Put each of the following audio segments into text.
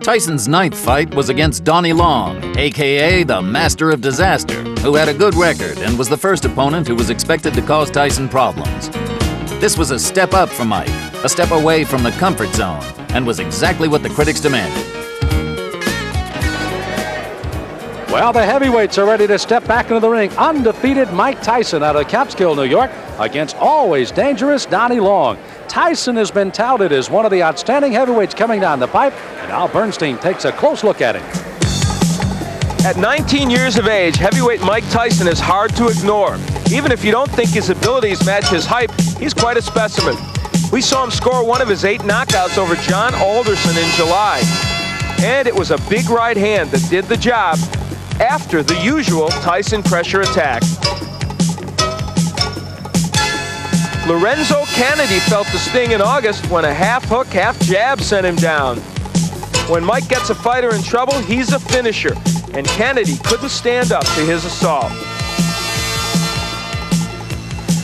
Tyson's ninth fight was against Donnie Long, a.k.a. the Master of Disaster, who had a good record and was the first opponent who was expected to cause Tyson problems. This was a step up for Mike, a step away from the comfort zone, and was exactly what the critics demanded. Well, the heavyweights are ready to step back into the ring. Undefeated Mike Tyson out of Catskill, New York, against always dangerous Donnie Long. Tyson has been touted as one of the outstanding heavyweights coming down the pipe, and Al Bernstein takes a close look at him. At 19 years of age, heavyweight Mike Tyson is hard to ignore. Even if you don't think his abilities match his hype, he's quite a specimen. We saw him score one of his 8 knockouts over John Alderson in July. And it was a big right hand that did the job after the usual Tyson pressure attack. Lorenzo Kennedy felt the sting in August when a half hook, half jab sent him down. When Mike gets a fighter in trouble, he's a finisher, and Kennedy couldn't stand up to his assault.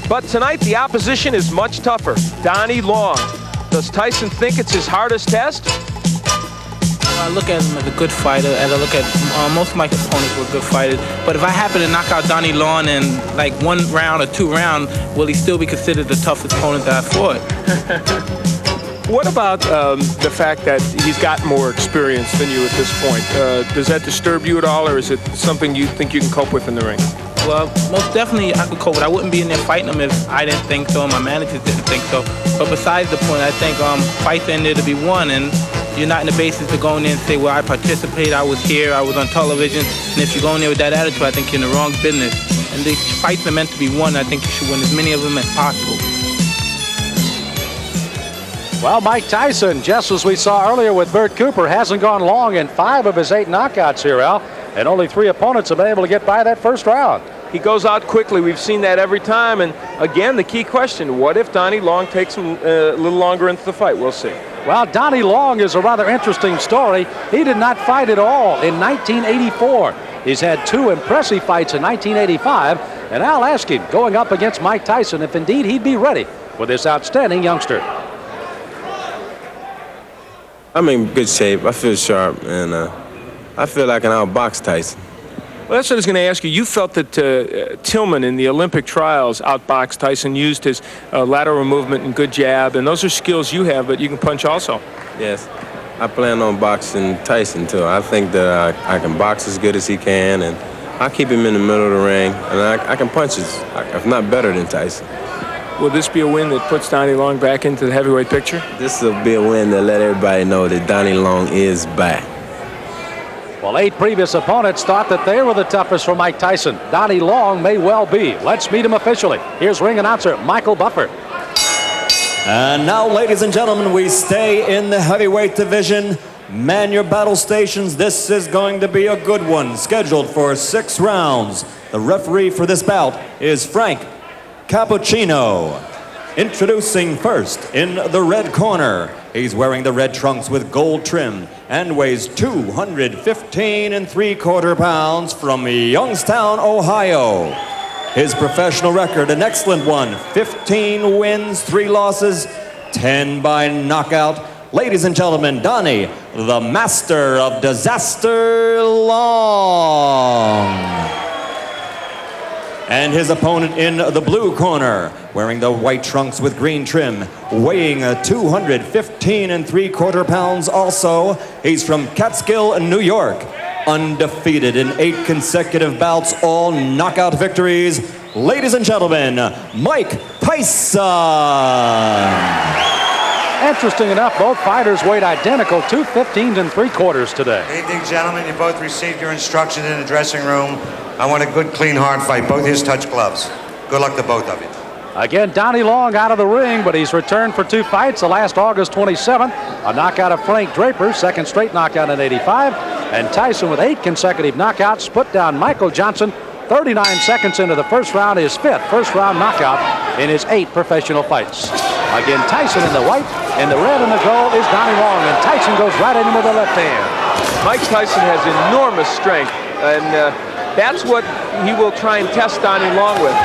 But tonight, the opposition is much tougher. Donnie Long. Does Tyson think it's his hardest test? I look at him as a good fighter, and I look at most of my opponents were good fighters. But if I happen to knock out Donnie Long in like 1 round or 2 rounds, will he still be considered the toughest opponent that I fought? What about the fact that he's got more experience than you at this point? Does that disturb you at all, or is it something you think you can cope with in the ring? Well, most definitely I could cope with it. I wouldn't be in there fighting him if I didn't think so and my managers didn't think so. But besides the point, I think fights in there to be won, and you're not in the basis to go in there and say, well, I participated, I was here, I was on television. And if you go in there with that attitude, I think you're in the wrong business. And these fights are meant to be won. I think you should win as many of them as possible. Well, Mike Tyson, just as we saw earlier with Bert Cooper, hasn't gone long in 5 of his 8 knockouts here, Al. And only 3 opponents have been able to get by that first round. He goes out quickly. We've seen that every time. And again, the key question, what if Donnie Long takes him a little longer into the fight? We'll see. Well, Donnie Long is a rather interesting story. He did not fight at all in 1984. He's had 2 impressive fights in 1985. And I'll ask him, going up against Mike Tyson, if indeed he'd be ready for this outstanding youngster. I'm in good shape. I feel sharp, and I feel like I can outbox Tyson. Well, that's what I was going to ask you. You felt that Tillman in the Olympic trials outboxed Tyson, used his lateral movement and good jab, and those are skills you have, but you can punch also. Yes, I plan on boxing Tyson, too. I think that I can box as good as he can, and I keep him in the middle of the ring, and I can punch if not better than Tyson. Will this be a win that puts Donnie Long back into the heavyweight picture? This will be a win that let everybody know that Donnie Long is back. Well, 8 previous opponents thought that they were the toughest for Mike Tyson. Donnie Long may well be. Let's meet him officially. Here's ring announcer Michael Buffer. And now, ladies and gentlemen, we stay in the heavyweight division. Man your battle stations. This is going to be a good one, scheduled for 6 rounds. The referee for this bout is Frank Cappuccino. Introducing first in the red corner. He's wearing the red trunks with gold trim and weighs 215 3/4 pounds from Youngstown, Ohio. His professional record, an excellent one. 15 wins, 3 losses, 10 by knockout. Ladies and gentlemen, Donnie, the Master of Disaster Long. And his opponent in the blue corner, wearing the white trunks with green trim, weighing 215 3/4 pounds also. He's from Catskill, New York. Undefeated in 8 consecutive bouts, all knockout victories. Ladies and gentlemen, Mike Tyson. Interesting enough, both fighters weighed identical, 215 3/4 today. Good evening, gentlemen. You both received your instructions in the dressing room. I want a good, clean, hard fight. Both of you touch gloves. Good luck to both of you. Again, Donnie Long out of the ring, but he's returned for 2 fights. The last August 27th, a knockout of Frank Draper, 2nd straight knockout in '85. And Tyson with 8 consecutive knockouts, put down Michael Johnson 39 seconds into the first round, his 5th first-round knockout in his 8 professional fights. Again, Tyson in the white, and the red and the gold is Donnie Long, and Tyson goes right in with the left hand. Mike Tyson has enormous strength, and that's what he will try and test Donnie Long with.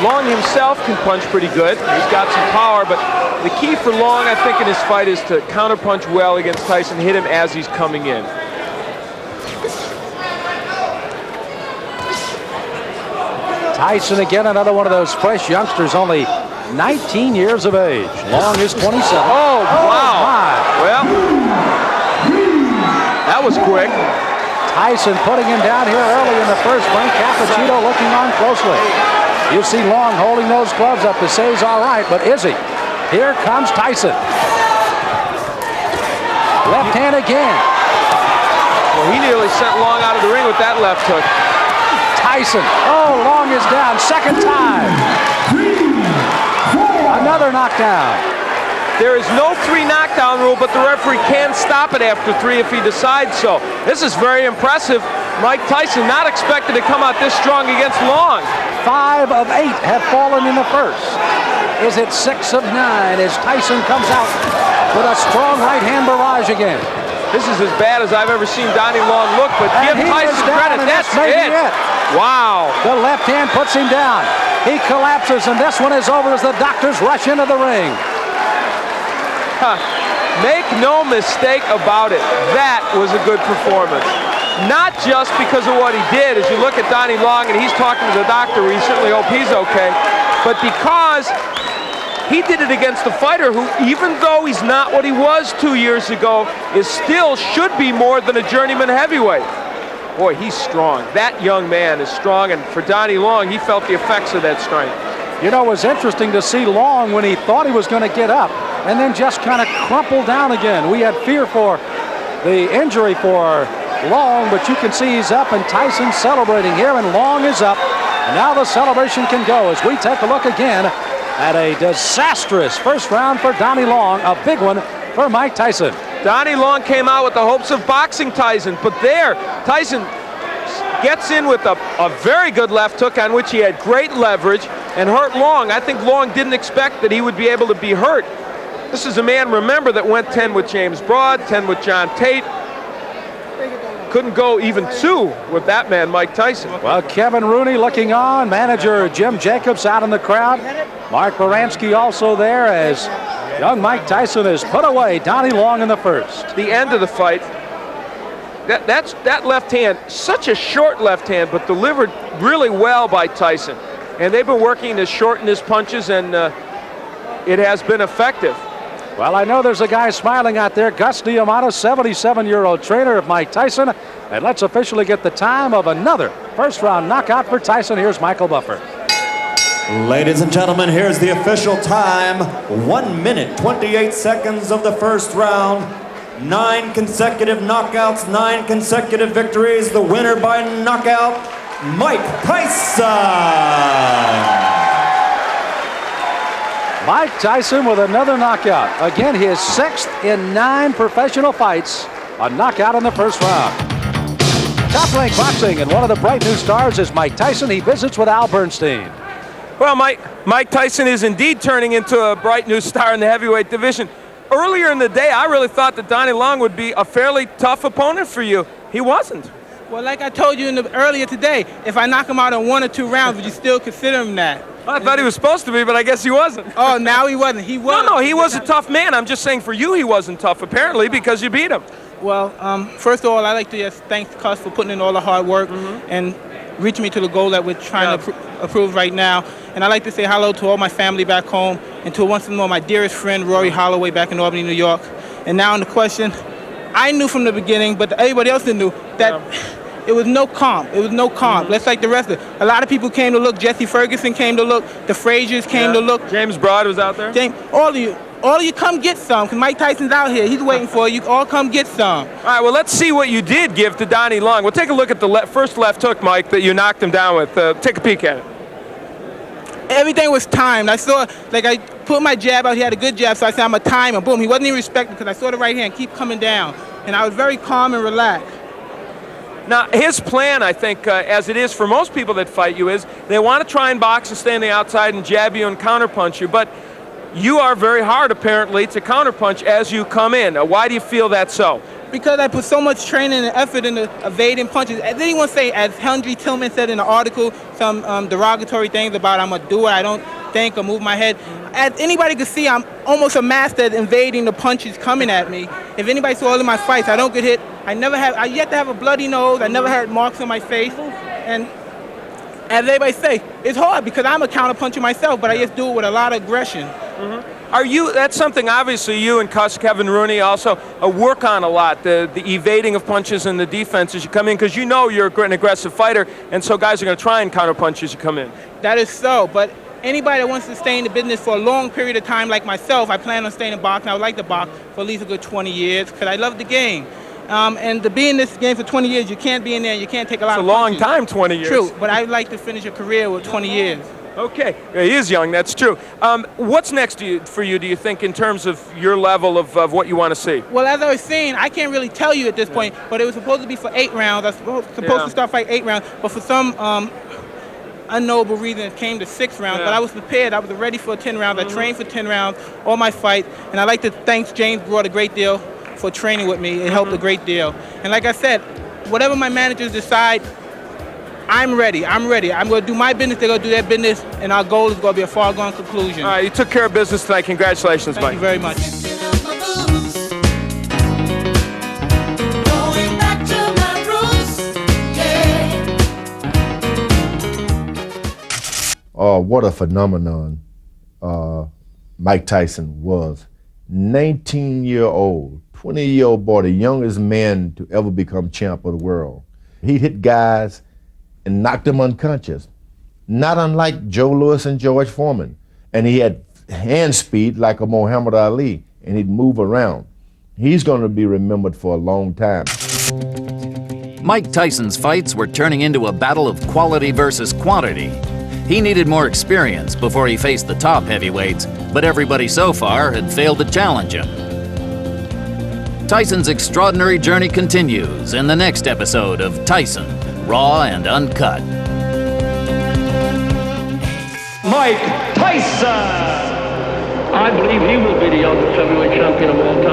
Long himself can punch pretty good. He's got some power, but the key for Long, I think, in this fight is to counterpunch well against Tyson, hit him as he's coming in. Tyson again, another one of those fresh youngsters, only 19 years of age. Long is 27. Oh, wow. My. Well, that was quick. Tyson putting him down here early in the first. Frank Cappuccino looking on closely. You see Long holding those gloves up to say he's all right, but is he? Here comes Tyson. Left hand again. Well, he nearly sent Long out of the ring with that left hook. Tyson. Oh, Long is down. Second time. Another knockdown. There is no 3 knockdown rule, but the referee can stop it after 3 if he decides so. This is very impressive. Mike Tyson not expected to come out this strong against Long. 5 of 8 have fallen in the first. Is it 6 of 9 as Tyson comes out with a strong right hand barrage again? This is as bad as I've ever seen Donnie Long look, but And give he Tyson is down, credit. and That's maybe it. Wow. The left hand puts him down. He collapses, and this one is over as the doctors rush into the ring. Make no mistake about it. That was a good performance. Not just because of what he did, as you look at Donnie Long and he's talking to the doctor, we certainly hope he's okay, but because he did it against a fighter who, even though he's not what he was 2 years ago, is still should be more than a journeyman heavyweight. Boy, he's strong. That young man is strong, and for Donnie Long, he felt the effects of that strength. You know, it was interesting to see Long when he thought he was going to get up and then just kind of crumple down again. We had fear for the injury for Long, but you can see he's up, and Tyson's celebrating here, and Long is up. And now the celebration can go as we take a look again at a disastrous first round for Donnie Long, a big one for Mike Tyson. Donnie Long came out with the hopes of boxing Tyson, but there, Tyson gets in with a very good left hook on which he had great leverage and hurt Long. I think Long didn't expect that he would be able to be hurt. This is a man, remember, that went 10 with James Broad, 10 with John Tate. Couldn't go even 2 with that man, Mike Tyson. Well, Kevin Rooney looking on, manager Jim Jacobs out in the crowd. Mark Baranski also there as young Mike Tyson has put away Donnie Long in the first. The end of the fight, that left hand, such a short left hand, but delivered really well by Tyson. And they've been working to shorten his punches, and it has been effective. Well, I know there's a guy smiling out there, Gus Diamano, 77-year-old trainer of Mike Tyson. And let's officially get the time of another first-round knockout for Tyson. Here's Michael Buffer. Ladies and gentlemen, here's the official time. 1 minute, 28 seconds of the first round. 9 consecutive knockouts, 9 consecutive victories. The winner by knockout, Mike Tyson. Mike Tyson with another knockout. Again, his 6th in 9 professional fights. A knockout in the first round. Top Rank Boxing, and one of the bright new stars is Mike Tyson. He visits with Al Bernstein. Well, Mike Tyson is indeed turning into a bright new star in the heavyweight division. Earlier in the day, I really thought that Donnie Long would be a fairly tough opponent for you. He wasn't. Well, like I told you earlier today, if I knock him out in 1 or 2 rounds, would you still consider him that? I thought he was supposed to be, but I guess he wasn't. Oh, now he wasn't. He was. No, he was a tough man. I'm just saying for you he wasn't tough, apparently, because you beat him. Well, first of all, I'd like to just thank Cus for putting in all the hard work and reaching me to the goal that we're trying to approve right now. And I'd like to say hello to all my family back home and to once more my dearest friend, Rory Holloway, back in Albany, New York. And now on the question, I knew from the beginning, but everybody else knew, that it was no comp. It was no comp. Let's like the rest of it. A lot of people came to look. Jesse Ferguson came to look. The Fraziers came to look. James Broad was out there. All of you come get some, because Mike Tyson's out here. He's waiting for you. All come get some. All right, well, let's see what you did give to Donnie Long. We'll take a look at the first left hook, Mike, that you knocked him down with. Take a peek at it. Everything was timed. I saw, like, I put my jab out. He had a good jab, so I said, I'm a timer. Boom. He wasn't even respecting because I saw the right hand keep coming down. And I was very calm and relaxed. Now, his plan, I think, as it is for most people that fight you, is they want to try and box and stay on the outside and jab you and counterpunch you. But you are very hard, apparently, to counterpunch as you come in. Why do you feel that's so? Because I put so much training and effort into evading punches. As anyone say, as Henry Tillman said in the article, some derogatory things about I'm a doer, I don't think or move my head. As anybody can see, I'm almost a master at invading the punches coming at me. If anybody saw all of my fights, I don't get hit. I yet to have a bloody nose. I never had marks on my face. And as everybody say, it's hard because I'm a counterpuncher myself, but I just do it with a lot of aggression. That's something obviously you and Kevin Rooney also work on a lot, the evading of punches and the defense as you come in, because you know you're an aggressive fighter, and so guys are going to try and counter punch as you come in. That is so, but anybody that wants to stay in the business for a long period of time like myself, I plan on staying in boxing. I would like to box for at least a good 20 years because I love the game. And to be in this game for 20 years, you can't be in there, you can't take a lot of punches. It's a long time, 20 years. True, but I'd like to finish a career with 20 years. Okay, he is young, that's true. What's next for you, do you think, in terms of your level of what you want to see? Well, as I was saying, I can't really tell you at this point, but it was supposed to be for 8 rounds. I was supposed to start fighting 8 rounds, but for some unknowable reason, it came to 6 rounds. But I was prepared. I was ready for 10 rounds. I trained for 10 rounds, all my fights, and I'd like to thank James Broad a great deal for training with me. It helped a great deal. And like I said, whatever my managers decide, I'm ready. I'm ready. I'm going to do my business. They're going to do their business, and our goal is going to be a far-gone conclusion. All right, you took care of business tonight. Congratulations, Mike. Thank you very much. What a phenomenon Mike Tyson was. 19-year-old, 20-year-old boy, the youngest man to ever become champ of the world. He hit guys and knocked them unconscious, not unlike Joe Louis and George Foreman. And he had hand speed like a Muhammad Ali, and he'd move around. He's going to be remembered for a long time. Mike Tyson's fights were turning into a battle of quality versus quantity. He needed more experience before he faced the top heavyweights, but everybody so far had failed to challenge him. Tyson's extraordinary journey continues in the next episode of Tyson, Raw and Uncut. Mike Tyson! I believe he will be the youngest heavyweight champion of all time.